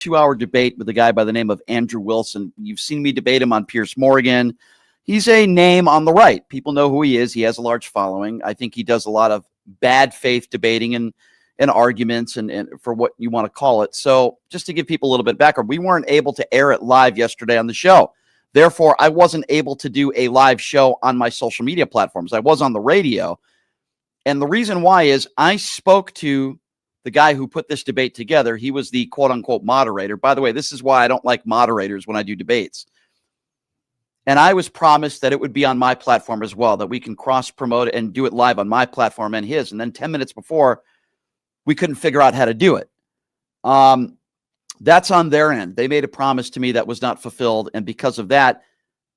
2-hour debate with a guy by the name of Andrew Wilson. You've seen me debate him on Piers Morgan. He's a name on the right. People know who he is. He has a large following. I think he does a lot of bad faith debating and arguments and for what you want to call it. So just to give people a little bit of background, we weren't able to air it live yesterday on the show. Therefore, I wasn't able to do a live show on my social media platforms. I was on the radio. And the reason why is I spoke to the guy who put this debate together. He was the quote unquote moderator. By the way, this is why I don't like moderators when I do debates. And I was promised that it would be on my platform as well, that we can cross promote it and do it live on my platform and his. And then 10 minutes before, we couldn't figure out how to do it. That's on their end. They made a promise to me that was not fulfilled. And because of that,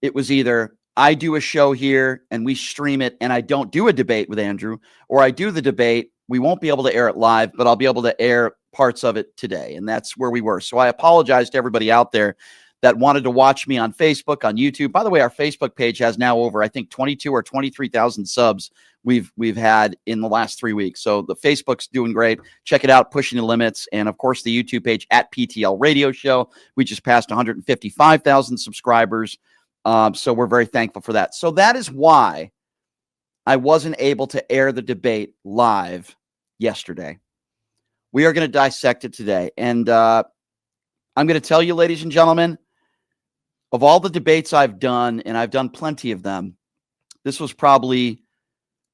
it was either I do a show here and we stream it and I don't do a debate with Andrew, or I do the debate. We won't be able to air it live, but I'll be able to air parts of it today. And that's where we were. So I apologize to everybody out there that wanted to watch me on Facebook, on YouTube. By the way, our Facebook page has now over, I think, 22 or 23,000 subs we've had in the last 3 weeks. So the Facebook's doing great. Check it out, Pushing the Limits. And of course, the YouTube page at PTL Radio Show. We just passed 155,000 subscribers. So we're very thankful for that. So that is why I wasn't able to air the debate live yesterday. We are going to dissect it today. And I'm going to tell you, ladies and gentlemen, of all the debates I've done, and I've done plenty of them, this was probably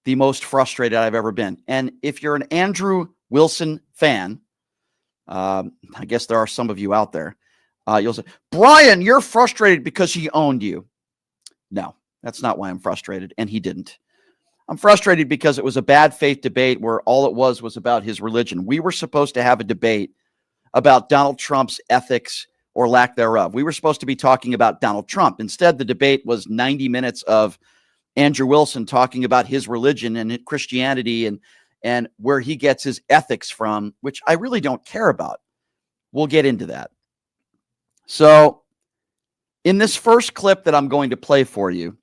the most frustrated I've ever been. And if you're an Andrew Wilson fan, I guess there are some of you out there, you'll say, Brian, you're frustrated because he owned you. No, that's not why I'm frustrated, and he didn't. I'm frustrated because it was a bad faith debate where all it was about his religion. We were supposed to have a debate about Donald Trump's ethics or lack thereof. We were supposed to be talking about Donald Trump. Instead, the debate was 90 minutes of Andrew Wilson talking about his religion and Christianity and where he gets his ethics from, which I really don't care about. We'll get into that. So in this first clip that I'm going to play for you,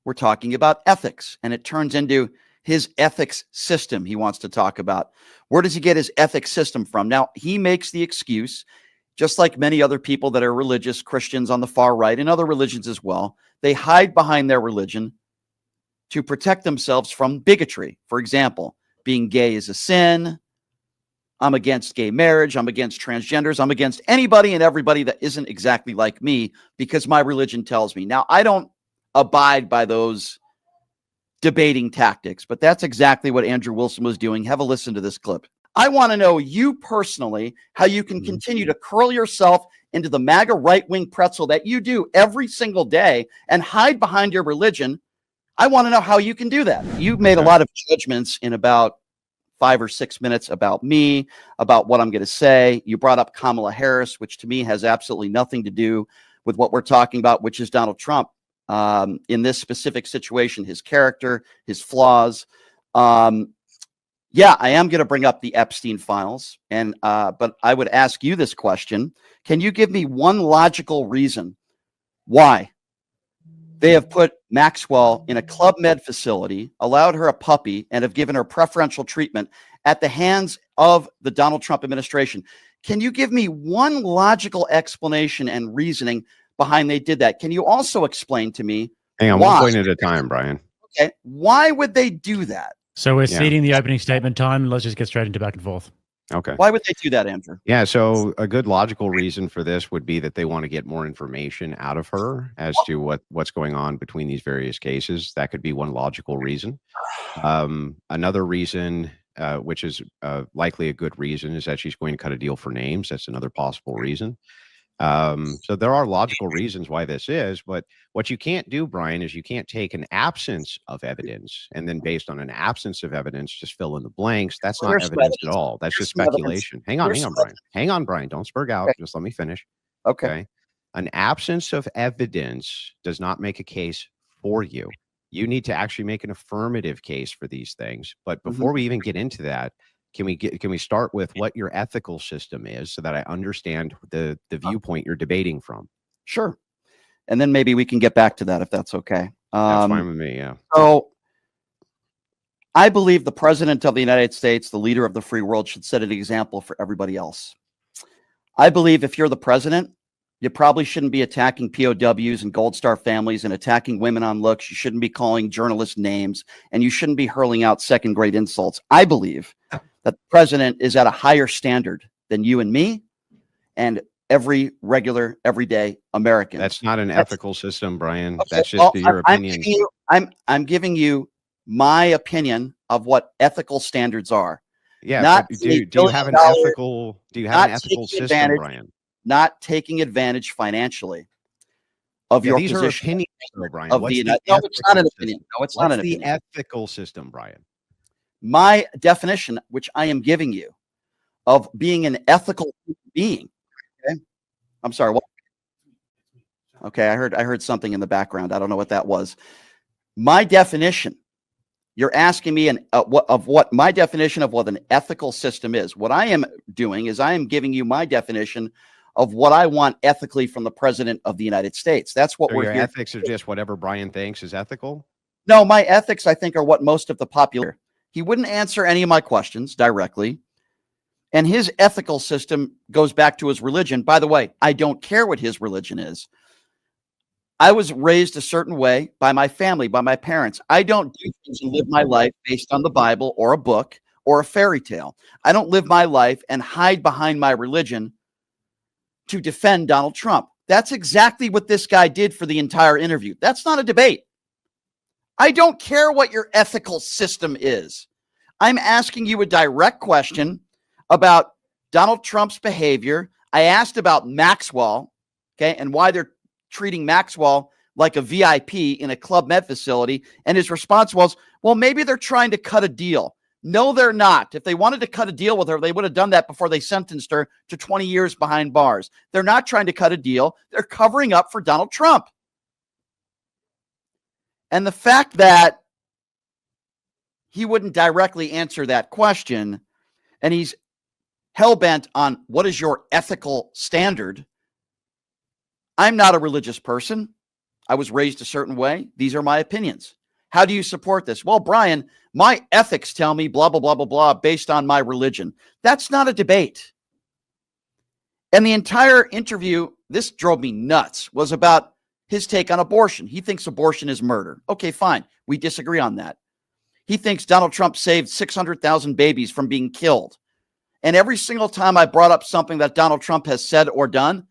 we're talking about ethics, and it turns into his ethics system he wants to talk about. Where does he get his ethics system from? Now, he makes the excuse, just like many other people that are religious Christians on the far right and other religions as well, they hide behind their religion to protect themselves from bigotry. For example, being gay is a sin. I'm against gay marriage. I'm against transgenders. I'm against anybody and everybody that isn't exactly like me because my religion tells me. Now, I don't abide by those debating tactics, but that's exactly what Andrew Wilson was doing. Have a listen to this clip. I want to know you personally, how you can continue to curl yourself into the MAGA right-wing pretzel that you do every single day and hide behind your religion. I want to know how you can do that. You've made a lot of judgments in about 5 or 6 minutes about me, about what I'm going to say. You brought up Kamala Harris, which to me has absolutely nothing to do with what we're talking about, which is Donald Trump. In this specific situation, his character, his flaws. Yeah, I am going to bring up the Epstein files, and but I would ask you this question. Can you give me one logical reason why they have put Maxwell in a Club Med facility, allowed her a puppy, and have given her preferential treatment at the hands of the Donald Trump administration? Can you give me one logical explanation and reasoning behind they did that? Can you also explain to me Hang on, one point at a time, Brian. Okay, why would they do that? So we're ceding the opening statement time. Let's just get straight into back and forth. Okay. Why would they do that, Andrew? Yeah, so a good logical reason for this would be that they want to get more information out of her as to what's going on between these various cases. That could be one logical reason. Another reason, which is likely a good reason, is that she's going to cut a deal for names. That's another possible reason. So there are logical reasons why this is, but what you can't do, Brian, is you can't take an absence of evidence and then based on an absence of evidence, just fill in the blanks. That's not evidence at all. That's just speculation. Hang on, Brian. Hang on, Brian. Don't spurg out. Just let me finish. Okay. An absence of evidence does not make a case for you. You need to actually make an affirmative case for these things. But before we even get into that, can we start with what your ethical system is so that I understand the viewpoint you're debating from? Sure. And then maybe we can get back to that if that's okay. That's fine with me, yeah. So I believe the president of the United States, the leader of the free world, should set an example for everybody else. I believe if you're the president, you probably shouldn't be attacking POWs and Gold Star families and attacking women on looks. You shouldn't be calling journalists names, and you shouldn't be hurling out second-grade insults. I believe that the president is at a higher standard than you and me and every regular, everyday American. That's not an ethical system, Brian. Okay, That's just your opinion. I'm giving you my opinion of what ethical standards are. Yeah, Not but do you have an ethical system, Brian? Not taking advantage financially of your these position. Are opinions, though, Brian. Of the no, it's not an opinion. No, it's not an opinion. What's the ethical system, Brian? My definition, which I am giving you, of being an ethical being. Okay, I'm sorry. What? Okay, I heard something in the background. I don't know what that was. My definition. You're asking me what my definition of what an ethical system is. What I am doing is I am giving you my definition of what I want ethically from the president of the United States. That's what your ethics are just whatever Brian thinks is ethical? No, my ethics, I think, are what most of the popular. He wouldn't answer any of my questions directly. And his ethical system goes back to his religion. By the way, I don't care what his religion is. I was raised a certain way by my family, by my parents. I don't do things and live my life based on the Bible or a book or a fairy tale. I don't live my life and hide behind my religion to defend Donald Trump. That's exactly what this guy did for the entire interview. That's not a debate. I don't care what your ethical system is. I'm asking you a direct question about Donald Trump's behavior. I asked about Maxwell, okay, and why they're treating Maxwell like a VIP in a Club Med facility. And his response was, well, maybe they're trying to cut a deal. No, they're not. If they wanted to cut a deal with her, they would have done that before they sentenced her to 20 years behind bars. They're not trying to cut a deal. They're covering up for Donald Trump. And the fact that he wouldn't directly answer that question, and he's hell-bent on what is your ethical standard. I'm not a religious person. I was raised a certain way. These are my opinions. How do you support this? Well, Brian, my ethics tell me blah, blah, blah, blah, blah, based on my religion. That's not a debate. And the entire interview, this drove me nuts, was about his take on abortion. He thinks abortion is murder. Okay, fine. We disagree on that. He thinks Donald Trump saved 600,000 babies from being killed. And every single time I brought up something that Donald Trump has said or done,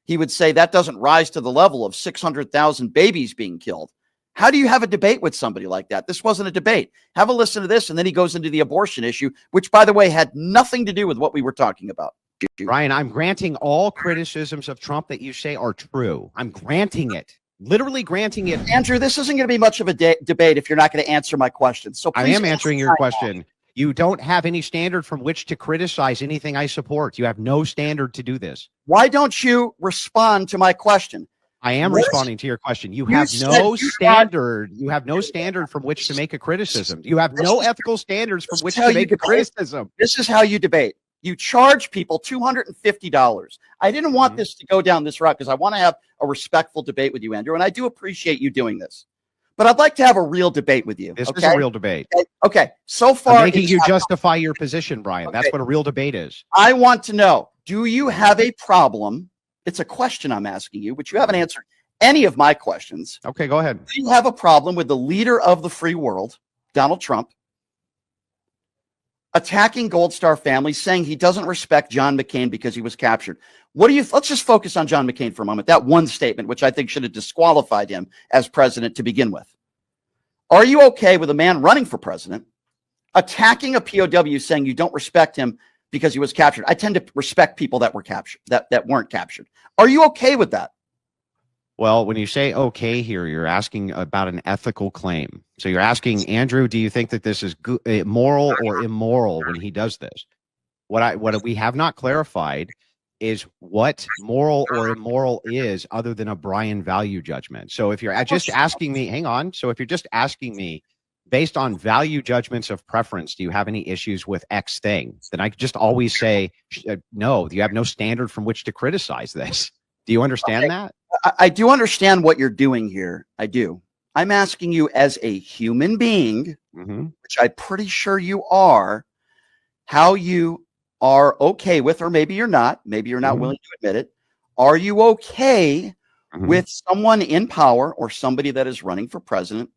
he would say that doesn't rise to the level of 600,000 babies being killed. How do you have a debate with somebody like that? This wasn't a debate. Have a listen to this, and then he goes into the abortion issue, which, by the way, had nothing to do with what we were talking about. Brian, I'm granting all criticisms of Trump that you say are true. I'm granting it. Literally granting it. Andrew, this isn't going to be much of a debate if you're not going to answer my question. So I am answering your question. You don't have any standard from which to criticize anything I support. You have no standard to do this. Why don't you respond to my question? I am responding to your question. You have no standard. You have no standard from which to make a criticism. You have no ethical standards from which to make a criticism. This is how you debate. You charge people $250. I didn't want this to go down this route because I want to have a respectful debate with you, Andrew, and I do appreciate you doing this. But I'd like to have a real debate with you. This is a real debate. Okay. So far, I'm making you justify your position, Brian. Okay. That's what a real debate is. I want to know, do you have a problem? It's a question I'm asking you, but you haven't answered any of my questions. Okay, go ahead. Do you have a problem with the leader of the free world, Donald Trump, attacking Gold Star families, saying he doesn't respect John McCain because he was captured? Let's just focus on John McCain for a moment. That one statement, which I think should have disqualified him as president to begin with. Are you okay with a man running for president, attacking a POW, saying you don't respect him because he was captured? I tend to respect people that were captured, that weren't captured. Are you okay with that? Well, when you say okay here, you're asking about an ethical claim. So you're asking, Andrew, do you think that this is moral or immoral when he does this? What we have not clarified is what moral or immoral is other than a Brian value judgment. So if you're just asking me, hang on. So if you're just asking me based on value judgments of preference, do you have any issues with X thing? Then I could just always say, no, you have no standard from which to criticize this. Do you understand that? I do understand what you're doing here. I do. I'm asking you as a human being, which I'm pretty sure you are, how you are okay with, or maybe you're not, willing to admit it. Are you okay with someone in power or somebody that is running for president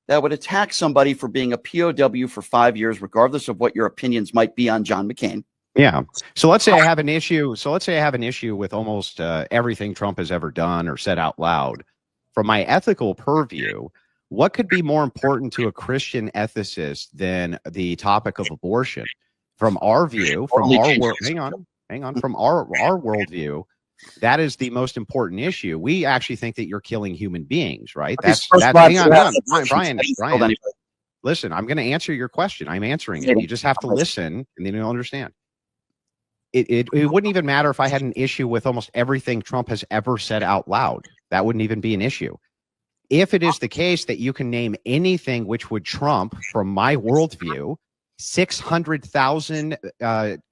that would attack somebody for being a POW for 5 years, regardless of what your opinions might be on John McCain? Yeah. So let's say I have an issue. So let's say I have an issue with almost everything Trump has ever done or said out loud. From my ethical purview, what could be more important to a Christian ethicist than the topic of abortion? From our view, from our world, hang on, from our worldview, that is the most important issue. We actually think that you're killing human beings, right? That's hang on, Brian. Listen, I'm going to answer your question. I'm answering it. You just have to listen, and then you'll understand. It wouldn't even matter if I had an issue with almost everything Trump has ever said out loud. That wouldn't even be an issue. If it is the case that you can name anything which would trump, from my worldview, 600,000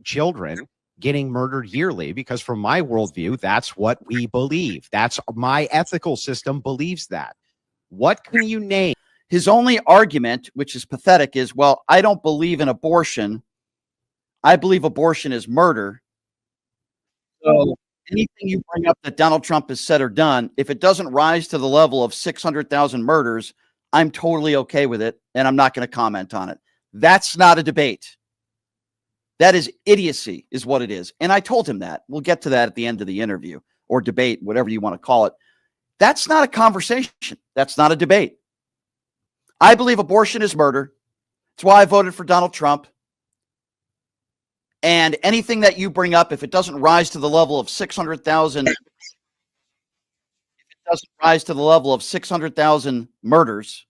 children getting murdered yearly, because from my worldview, that's what we believe. That's my ethical system believes that. What can you name? His only argument, which is pathetic, is, well, I don't believe in abortion. I believe abortion is murder. So anything you bring up that Donald Trump has said or done, if it doesn't rise to the level of 600,000 murders, I'm totally okay with it, and I'm not going to comment on it. That's not a debate. That is idiocy, is what it is. And I told him that. We'll get to that at the end of the interview, or debate, whatever you want to call it. That's not a conversation. That's not a debate. I believe abortion is murder. That's why I voted for Donald Trump. And anything that you bring up, if it doesn't rise to the level of 600,000, murders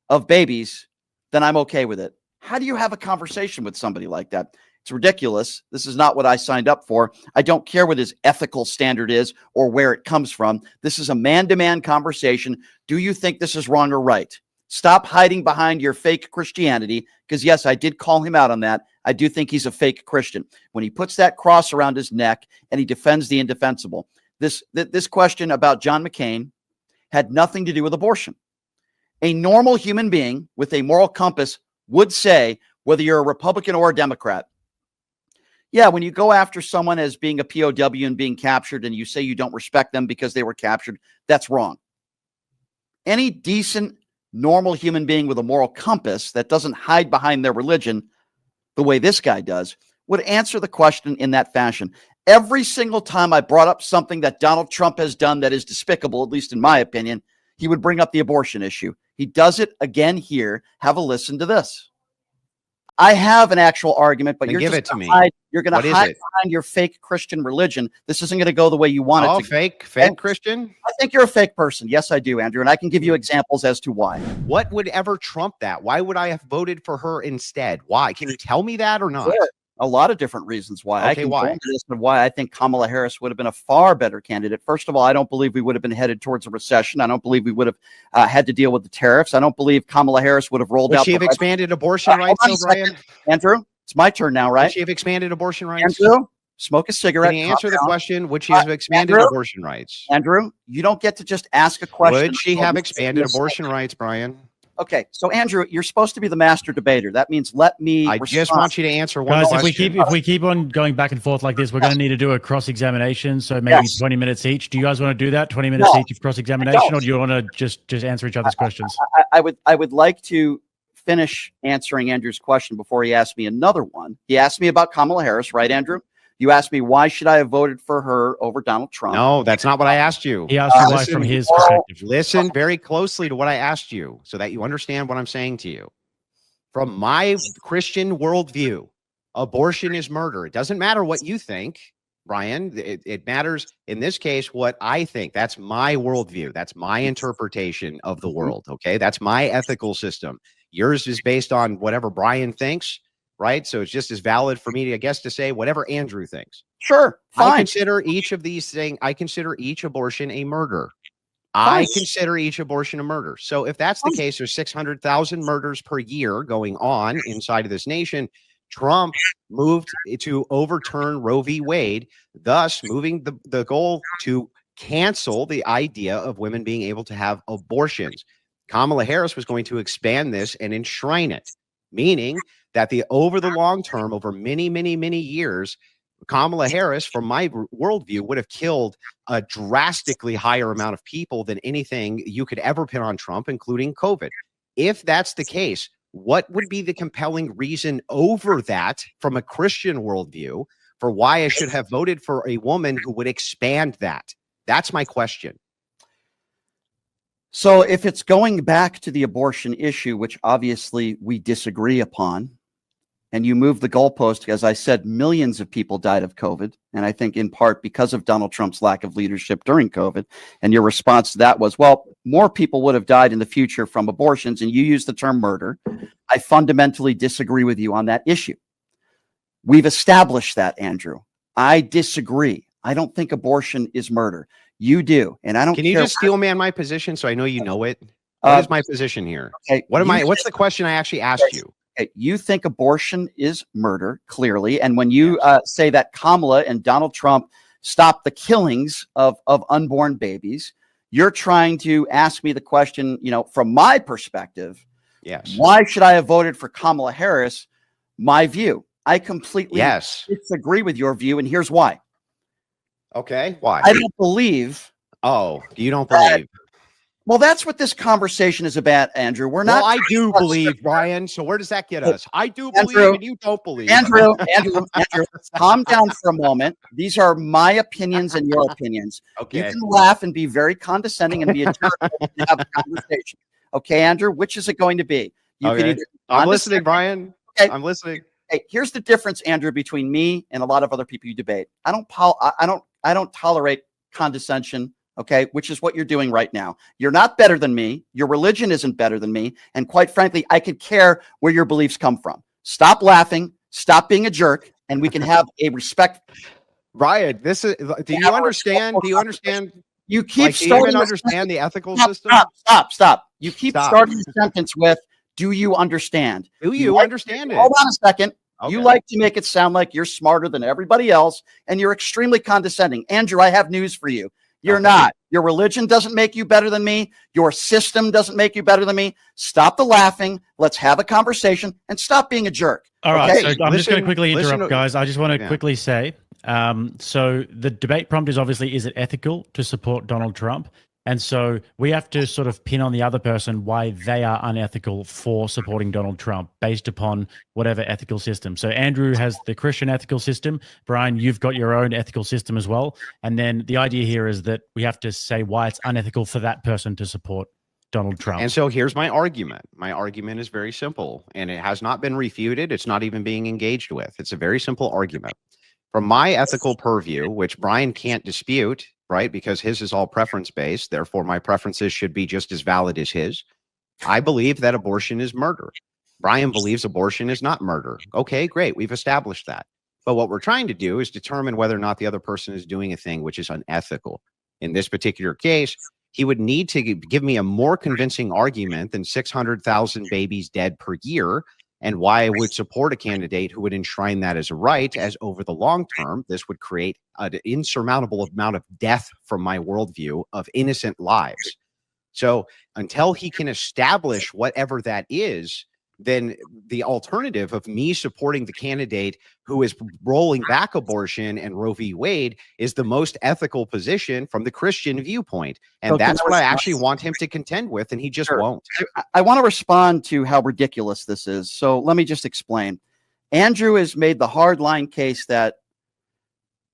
of babies, then I'm okay with it. How do you have a conversation with somebody like that? It's ridiculous. This is not what I signed up for. I don't care what his ethical standard is or where it comes from. This is a man-to-man conversation. Do you think this is wrong or right? Stop hiding behind your fake Christianity, because yes, I did call him out on that. I do think he's a fake Christian. When he puts that cross around his neck and he defends the indefensible. This question about John McCain had nothing to do with abortion. A normal human being with a moral compass would say, whether you're a Republican or a Democrat, yeah, when you go after someone as being a POW and being captured and you say you don't respect them because they were captured, that's wrong. Any decent, normal human being with a moral compass that doesn't hide behind their religion the way this guy does would answer the question in that fashion. Every single time I brought up something that Donald Trump has done that is despicable, at least in my opinion, he would bring up the abortion issue. He does it again here. Have a listen to this. I have an actual argument, but you're going to hide behind your fake Christian religion. This isn't going to go the way you want it to. Fake Christian? I think you're a fake person. Yes, I do, Andrew. And I can give you examples as to why. What would ever trump that? Why would I have voted for her instead? Why? Can you tell me that or not? Sure. A lot of different reasons why. Okay, I can why? go into this and why I think Kamala Harris would have been a far better candidate. First of all, I don't believe we would have been headed towards a recession. I don't believe we would have had to deal with the tariffs. I don't believe Kamala Harris would have rolled out. Would she have expanded abortion rights, Brian? Andrew, it's my turn now, right? Would she have expanded abortion rights? Andrew, smoke a cigarette. Can you answer the question? Would she have expanded abortion rights? Andrew, you don't get to just ask a question. Would she have expanded abortion rights, Brian? Okay, so Andrew, you're supposed to be the master debater. That means let me. I just want you to answer one question. Guys, if we keep on going back and forth like this, we're going to need to do a cross-examination. So maybe 20 minutes each. Do you guys want to do that? 20 minutes each of cross-examination, or do you want to just answer each other's questions? I would like to finish answering Andrew's question before he asks me another one. He asked me about Kamala Harris, right, Andrew? You asked me why should I have voted for her over Donald Trump? No, that's not what I asked you. He asked you why from his perspective. Listen very closely to what I asked you so that you understand what I'm saying to you. From my Christian worldview, abortion is murder. It doesn't matter what you think, Brian. It matters in this case what I think. That's my worldview. That's my interpretation of the world. Okay, that's my ethical system. Yours is based on whatever Brian thinks. Right. So it's just as valid for me, I guess, to say whatever Andrew thinks. Sure. Fine. I consider each of these things. I consider each abortion a murder. I consider each abortion a murder. So if that's the case, there's 600,000 murders per year going on inside of this nation. Trump moved to overturn Roe v. Wade, thus moving the goal to cancel the idea of women being able to have abortions. Kamala Harris was going to expand this and enshrine it. meaning that over the long term, over many, many, many years, Kamala Harris, from my worldview, would have killed a drastically higher amount of people than anything you could ever pin on Trump, including COVID. If that's the case, what would be the compelling reason over that from a Christian worldview for why I should have voted for a woman who would expand that? That's my question. So if it's going back to the abortion issue, which obviously we disagree upon, and you move the goalpost, as I said, millions of people died of COVID. And I think in part because of Donald Trump's lack of leadership during COVID. And your response to that was, well, more people would have died in the future from abortions. And you use the term murder. I fundamentally disagree with you on that issue. We've established that, Andrew. I disagree. I don't think abortion is murder. You do. And I don't care. Can you just steel man my position so I know you know it? What is my position here? Okay, what's the question I actually asked you? Okay, you think abortion is murder, clearly. And when you say that Kamala and Donald Trump stopped the killings of unborn babies, you're trying to ask me the question, from my perspective, yes, why should I have voted for Kamala Harris? My view. I completely disagree with your view, and here's why. Okay, why? I don't believe. Oh, you don't believe? Well, that's what this conversation is about, Andrew. We're not. Well, I do believe, Brian. So where does that get us? I do believe, and you don't believe. Andrew, calm down for a moment. These are my opinions and your opinions. Okay. You can laugh and be very condescending and be a jerk and have a conversation. Okay, Andrew, which is it going to be? You can either I'm listening, Brian. Okay. I'm listening. Hey, here's the difference, Andrew, between me and a lot of other people you debate. I don't tolerate condescension. Okay, which is what you're doing right now. You're not better than me. Your religion isn't better than me. And quite frankly, I could care where your beliefs come from. Stop laughing. Stop being a jerk. And we can have a respect. Brian, do you understand? Do you understand? You keep do you even understand the ethical system? Stop. You keep starting the sentence with, do you understand? Do you understand it? Hold on a second. Okay. You like to make it sound like you're smarter than everybody else, and you're extremely condescending. Andrew, I have news for you. You're not. Your religion doesn't make you better than me. Your system doesn't make you better than me. Stop the laughing. Let's have a conversation and stop being a jerk. All right. So I'm just going to quickly interrupt, guys. I just want to quickly say, so the debate prompt is obviously, is it ethical to support Donald Trump? And so we have to sort of pin on the other person why they are unethical for supporting Donald Trump based upon whatever ethical system. So Andrew has the Christian ethical system. Brian, you've got your own ethical system as well. And then the idea here is that we have to say why it's unethical for that person to support Donald Trump. And so here's my argument. My argument is very simple, and it has not been refuted. It's not even being engaged with. It's a very simple argument. From my ethical purview, which Brian can't dispute, right? Because his is all preference-based. Therefore, my preferences should be just as valid as his. I believe that abortion is murder. Brian believes abortion is not murder. Okay, great. We've established that. But what we're trying to do is determine whether or not the other person is doing a thing which is unethical. In this particular case, he would need to give me a more convincing argument than 600,000 babies dead per year, and why I would support a candidate who would enshrine that as a right, as over the long term, this would create an insurmountable amount of death from my worldview of innocent lives. So until he can establish whatever that is, then the alternative of me supporting the candidate who is rolling back abortion and Roe v. Wade is the most ethical position from the Christian viewpoint. And so that's what I actually want him to contend with, and he just won't. I want to respond to how ridiculous this is. So let me just explain. Andrew has made the hardline case that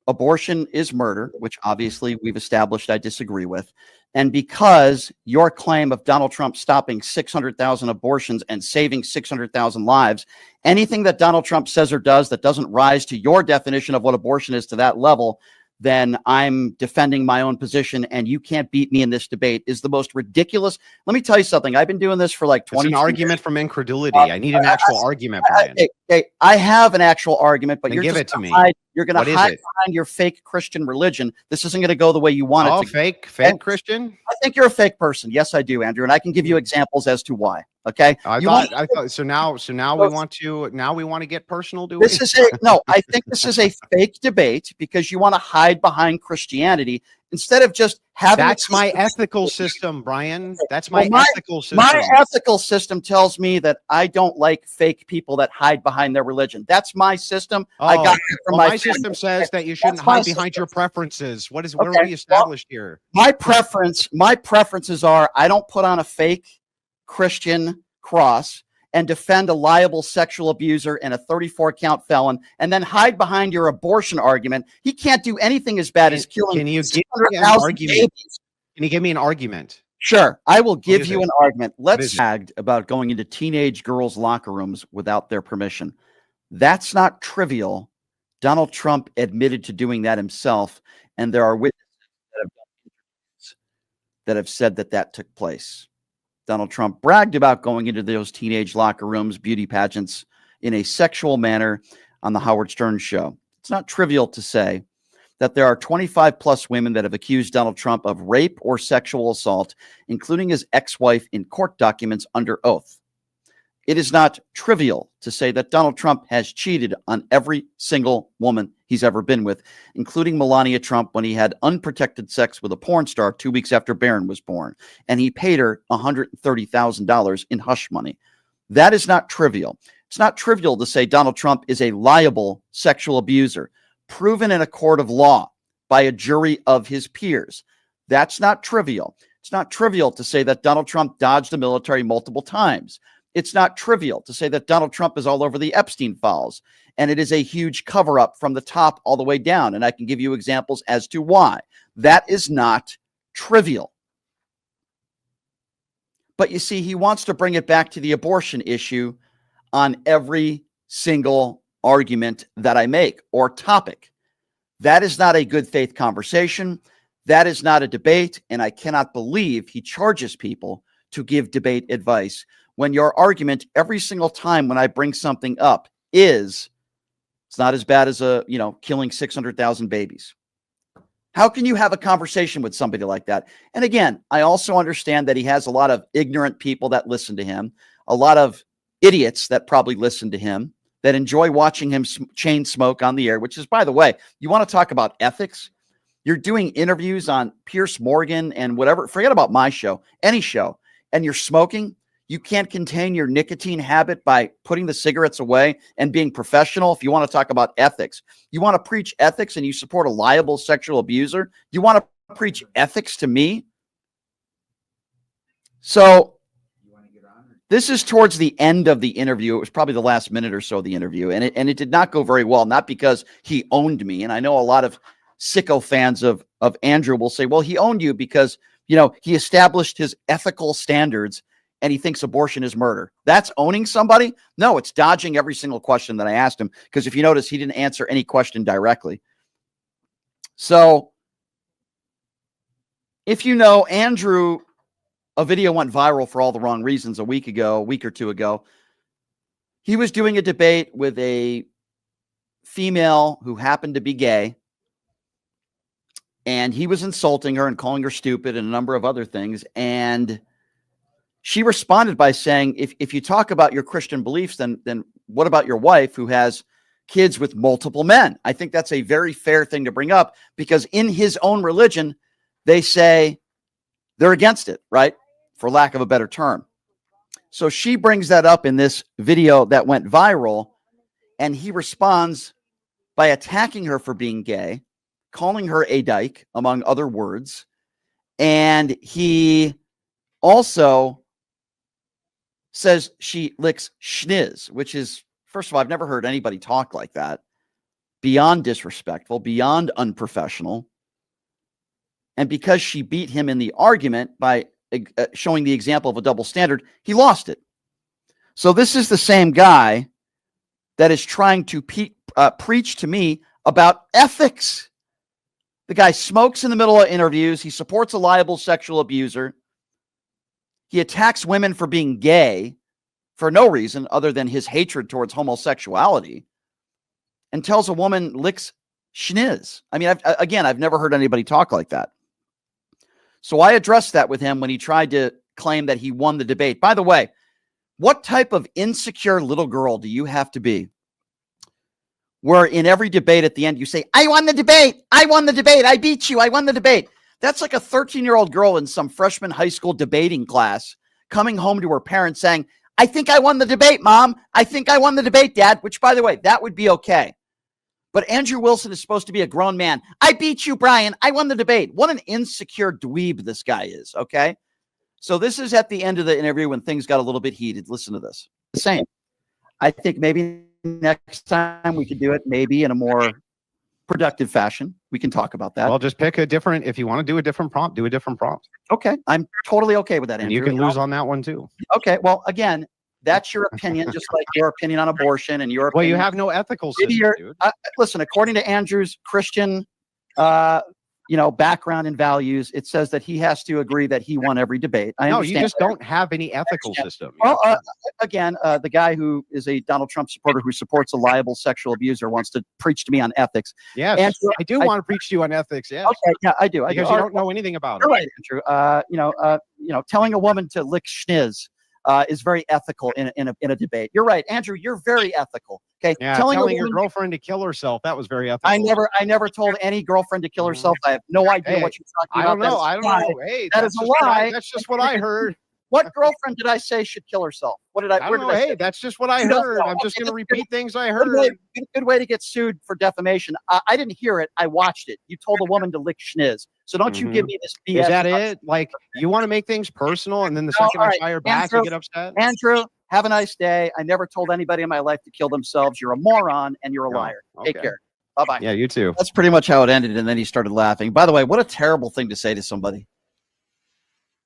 abortion is murder, which obviously we've established I disagree with. And because your claim of Donald Trump stopping 600,000 abortions and saving 600,000 lives, anything that Donald Trump says or does that doesn't rise to your definition of what abortion is to that level, then I'm defending my own position, and you can't beat me in this debate, is the most ridiculous. Let me tell you something. I've been doing this for like 20 years. It's an argument from incredulity. I need an actual argument, Brian. I have an actual argument, but you're give just it to me. You're going to hide behind your fake Christian religion. This isn't going to go the way you want it to. Fake Christian? I think you're a fake person. Yes, I do, Andrew, and I can give you examples as to why. Okay. I thought so. Now we want to get personal. Do we? I think this is a fake debate because you want to hide behind Christianity instead of just having. That's my ethical system, Brian. That's my ethical system. My ethical system tells me that I don't like fake people that hide behind their religion. That's my system. I got it from my system says that you shouldn't hide behind your preferences. What are we established here? My preferences are I don't put on a fake Christian cross and defend a liable sexual abuser and a 34-count felon, and then hide behind your abortion argument. He can't do anything as bad as killing. Can you give me an argument? Can you give me an argument? Sure, I will give you an argument. Let's bragged about going into teenage girls' locker rooms without their permission. That's not trivial. Donald Trump admitted to doing that himself, and there are witnesses that have said that took place. Donald Trump bragged about going into those teenage locker rooms, beauty pageants, in a sexual manner on the Howard Stern show. It's not trivial to say that there are 25 plus women that have accused Donald Trump of rape or sexual assault, including his ex-wife, in court documents under oath. It is not trivial to say that Donald Trump has cheated on every single woman he's ever been with, including Melania Trump when he had unprotected sex with a porn star 2 weeks after Barron was born, and he paid her $130,000 in hush money. That is not trivial. It's not trivial to say Donald Trump is a liable sexual abuser, proven in a court of law by a jury of his peers. That's not trivial. It's not trivial to say that Donald Trump dodged the military multiple times. It's not trivial to say that Donald Trump is all over the Epstein files, and it is a huge cover-up from the top all the way down. And I can give you examples as to why. That is not trivial. But you see, he wants to bring it back to the abortion issue on every single argument that I make or topic. That is not a good faith conversation. That is not a debate. And I cannot believe he charges people to give debate advice when your argument every single time when I bring something up is it's not as bad as killing 600,000 babies. How can you have a conversation with somebody like that? And again, I also understand that he has a lot of ignorant people that listen to him, a lot of idiots that probably listen to him, that enjoy watching him chain smoke on the air, which is, by the way, you want to talk about ethics? You're doing interviews on Piers Morgan and whatever. Forget about my show, any show, and you're smoking. You can't contain your nicotine habit by putting the cigarettes away and being professional. If you want to talk about ethics, you want to preach ethics and you support a liable sexual abuser. You want to preach ethics to me. So this is towards the end of the interview. It was probably the last minute or so of the interview. And it did not go very well, not because he owned me. And I know a lot of sicko fans of Andrew will say, well, he owned you because, he established his ethical standards and he thinks abortion is murder. That's owning somebody? No, it's dodging every single question that I asked him, because if you notice, he didn't answer any question directly. So if you know, Andrew, a video went viral for all the wrong reasons a week or two ago. He was doing a debate with a female who happened to be gay, and he was insulting her and calling her stupid and a number of other things. And she responded by saying, if you talk about your Christian beliefs, then what about your wife who has kids with multiple men? I think that's a very fair thing to bring up, because in his own religion, they say they're against it, right? For lack of a better term. So she brings that up in this video that went viral, and he responds by attacking her for being gay, calling her a dyke, among other words. And he also says she licks schniz, which is, first of all, I've never heard anybody talk like that. Beyond disrespectful, beyond unprofessional. And because she beat him in the argument by showing the example of a double standard, he lost it. So this is the same guy that is trying to preach to me about ethics. The guy smokes in the middle of interviews. He supports a liable sexual abuser. He attacks women for being gay for no reason other than his hatred towards homosexuality, and tells a woman licks schniz. I mean, I've never heard anybody talk like that. So I addressed that with him when he tried to claim that he won the debate. By the way, what type of insecure little girl do you have to be where in every debate at the end you say, I won the debate. I won the debate. I beat you. I won the debate. That's like a 13-year-old girl in some freshman high school debating class coming home to her parents saying, I think I won the debate, Mom. I think I won the debate, Dad, which, by the way, that would be okay. But Andrew Wilson is supposed to be a grown man. I beat you, Brian. I won the debate. What an insecure dweeb this guy is, okay? So this is at the end of the interview when things got a little bit heated. Listen to this. The same. I think maybe next time we could do it maybe in a more productive fashion. We can talk about that. Well, just pick a different, if you want to do a different prompt, do a different prompt. Okay. I'm totally okay with that, And Andrew. you can lose on that one too. Okay. Well, again, that's your opinion, just like your opinion on abortion and your opinion. Well, you have no ethical system, dude. Listen, according to Andrew's Christian, background and values, it says that he has to agree that he won every debate. I understand. You just don't have any ethical system. Well, again, the guy who is a Donald Trump supporter who supports a liable sexual abuser wants to preach to me on ethics. Yes, Andrew, I do want to preach to you on ethics. Yes. Okay, yeah, I do. Because you don't know anything about it. Right, Andrew. Telling a woman to lick schniz is very ethical in a debate. You're right, Andrew. You're very ethical. Okay, yeah, telling your girlfriend to kill herself, that was very ethical. I never told any girlfriend to kill herself. I have no idea what you're talking about. I don't know. Hey, that is a lie. That's just what I heard. What girlfriend did I say should kill herself? What did I? I don't know. Hey, that's just what I heard. I'm just going to repeat things I heard. Good way to get sued for defamation. I didn't hear it. I watched it. You told a woman to lick schniz. So don't you give me this BS. Is that it? Like, you want to make things personal, and then the second I fire back, you get upset? Andrew, have a nice day. I never told anybody in my life to kill themselves. You're a moron, and you're a liar. Okay. Take care. Bye-bye. Yeah, you too. That's pretty much how it ended, and then he started laughing. By the way, what a terrible thing to say to somebody.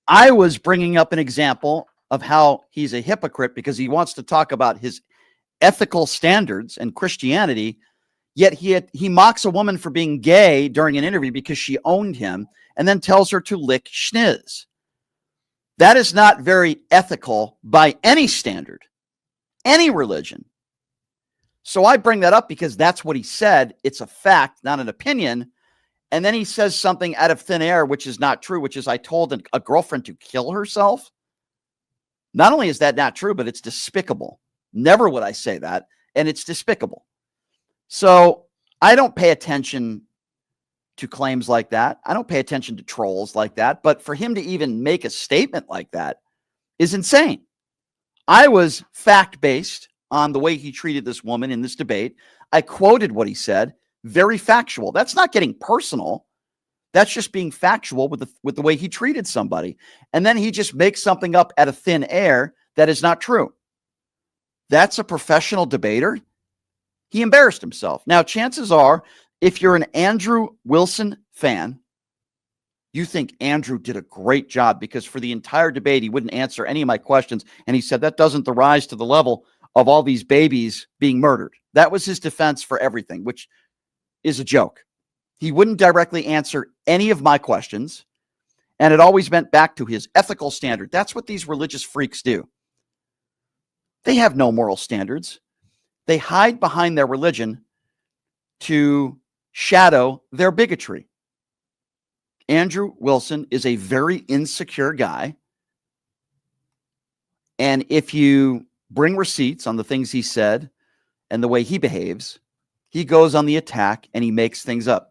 I was bringing up an example of how he's a hypocrite because he wants to talk about his ethical standards and Christianity, yet he mocks a woman for being gay during an interview because she owned him and then tells her to lick schniz. That is not very ethical by any standard, any religion. So I bring that up because that's what he said. It's a fact, not an opinion. And then he says something out of thin air, which is not true, which is I told a girlfriend to kill herself. Not only is that not true, but it's despicable. Never would I say that. And it's despicable. So I don't pay attention to claims like that. I don't pay attention to trolls like that. But for him to even make a statement like that is insane. I was fact-based on the way he treated this woman in this debate. I quoted what he said. Very factual. That's not getting personal. That's just being factual with the way he treated somebody. And then he just makes something up out of thin air that is not true. That's a professional debater. He embarrassed himself. Now, chances are, if you're an Andrew Wilson fan, you think Andrew did a great job because for the entire debate, he wouldn't answer any of my questions. And he said that doesn't rise to the level of all these babies being murdered. That was his defense for everything, which is a joke. He wouldn't directly answer any of my questions, and it always went back to his ethical standard. That's what these religious freaks do. They have no moral standards. They hide behind their religion to shadow their bigotry. Andrew Wilson is a very insecure guy, and if you bring receipts on the things he said and the way he behaves, he goes on the attack and he makes things up.